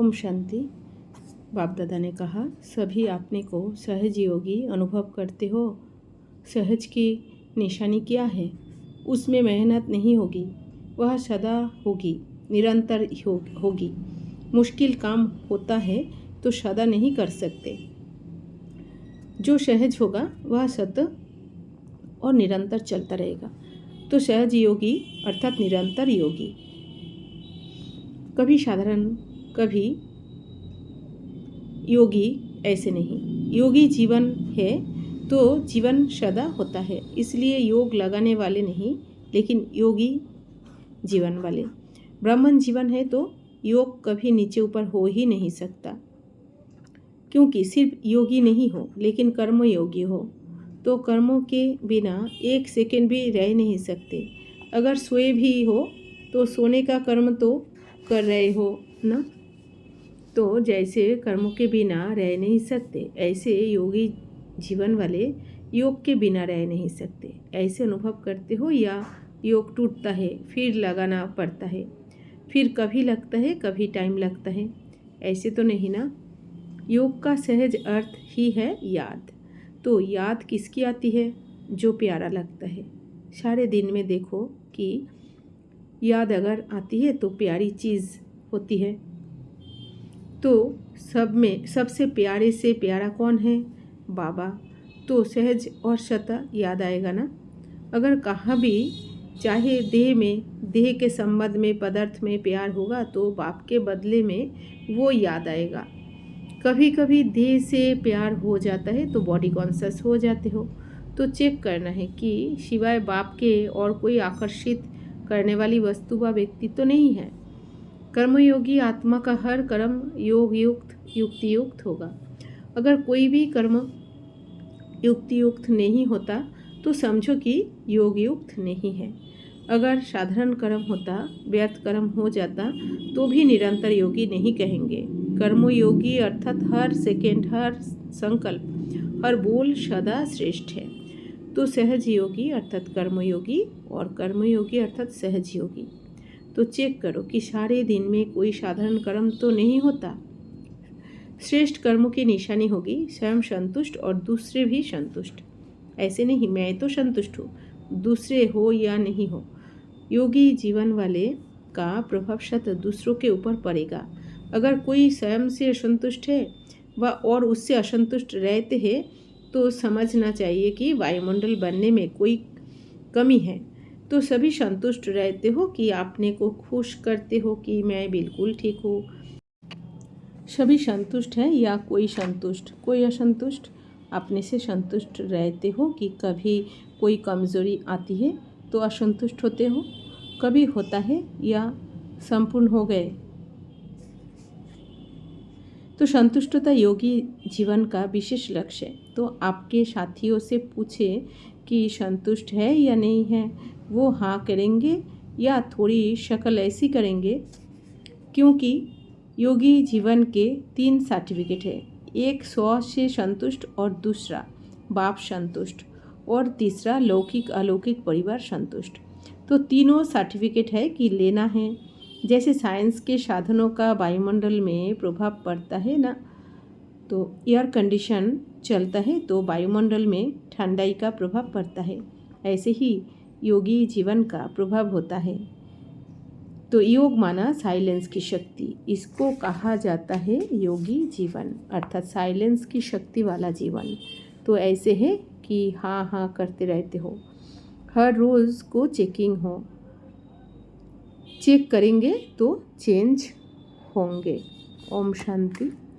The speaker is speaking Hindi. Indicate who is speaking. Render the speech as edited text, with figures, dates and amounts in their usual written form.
Speaker 1: ओम शांति। बाप दादा ने कहा, सभी अपने को सहज योगी अनुभव करते हो। सहज की निशानी क्या है? उसमें मेहनत नहीं होगी, वह सदा होगी, निरंतर होगी। मुश्किल काम होता है तो सदा नहीं कर सकते। जो सहज होगा वह सतत और निरंतर चलता रहेगा। तो सहज योगी अर्थात निरंतर योगी, कभी साधारण कभी योगी ऐसे नहीं। योगी जीवन है तो जीवन सदा होता है, इसलिए योग लगाने वाले नहीं, लेकिन योगी जीवन वाले। ब्राह्मण जीवन है तो योग कभी नीचे ऊपर हो ही नहीं सकता, क्योंकि सिर्फ योगी नहीं हो लेकिन कर्म योगी हो तो कर्मों के बिना एक सेकंड भी रह नहीं सकते। अगर सोए भी हो तो सोने का कर्म तो कर रहे हो ना, तो जैसे कर्मों के बिना रह नहीं सकते, ऐसे योगी जीवन वाले योग के बिना रह नहीं सकते। ऐसे अनुभव करते हो या योग टूटता है फिर लगाना पड़ता है, फिर कभी लगता है कभी टाइम लगता है, ऐसे तो नहीं ना। योग का सहज अर्थ ही है याद। तो याद किसकी आती है? जो प्यारा लगता है। सारे दिन में देखो कि याद अगर आती है तो प्यारी चीज़ होती है। तो सब में सबसे प्यारे से प्यारा कौन है? बाबा। तो सहज और सतत याद आएगा ना। अगर कहाँ भी चाहे देह के संबंध में पदार्थ में प्यार होगा तो बाप के बदले में वो याद आएगा। कभी कभी देह से प्यार हो जाता है तो बॉडी कॉन्शियस हो जाते हो, तो चेक करना है कि सिवाय बाप के और कोई आकर्षित करने वाली वस्तु व व्यक्ति तो नहीं है। कर्मयोगी आत्मा का हर कर्म योग युक्त युक्ति युक्त होगा। अगर कोई भी कर्म युक्ति युक्त नहीं होता तो समझो कि योग युक्त नहीं है। अगर साधारण कर्म होता, व्यर्थ कर्म हो जाता तो भी निरंतर योगी नहीं कहेंगे। कर्मयोगी अर्थात हर सेकेंड, हर संकल्प, हर बोल सदा श्रेष्ठ है। तो सहज योगी अर्थात कर्मयोगी और कर्मयोगी अर्थात सहज योगी। तो चेक करो कि सारे दिन में कोई साधारण कर्म तो नहीं होता। श्रेष्ठ कर्मों की निशानी होगी स्वयं संतुष्ट और दूसरे भी संतुष्ट। ऐसे नहीं मैं तो संतुष्ट हूँ, दूसरे हो या नहीं हो। योगी जीवन वाले का प्रभाव सतत दूसरों के ऊपर पड़ेगा। अगर कोई स्वयं से असंतुष्ट है व और उससे असंतुष्ट रहते हैं तो समझना चाहिए कि वायुमंडल बनने में कोई कमी है। तो सभी संतुष्ट रहते हो कि अपने को खुश करते हो कि मैं बिल्कुल ठीक हूँ। सभी संतुष्ट हैं या कोई संतुष्ट, कोई असंतुष्ट? अपने से संतुष्ट रहते हो कि कभी कोई कमजोरी आती है तो असंतुष्ट होते हो, कभी होता है या संपूर्ण हो गए? तो संतुष्टता योगी जीवन का विशेष लक्ष्य है। तो आपके साथियों से पूछे कि संतुष्ट है या नहीं है, वो हाँ करेंगे या थोड़ी शक्ल ऐसी करेंगे, क्योंकि योगी जीवन के 3 सर्टिफिकेट है। एक स्व से संतुष्ट और दूसरा बाप संतुष्ट और तीसरा लौकिक अलौकिक परिवार संतुष्ट। तो तीनों सर्टिफिकेट है कि लेना है। जैसे साइंस के साधनों का वायुमंडल में प्रभाव पड़ता है ना, तो एयर कंडीशन चलता है तो वायुमंडल में ठंडाई का प्रभाव पड़ता है, ऐसे ही योगी जीवन का प्रभाव होता है। तो योग माना साइलेंस की शक्ति, इसको कहा जाता है योगी जीवन अर्थात साइलेंस की शक्ति वाला जीवन। तो ऐसे है कि हाँ हाँ करते रहते हो, हर रोज़ को चेकिंग हो, चेक करेंगे तो चेंज होंगे। ओम शांति।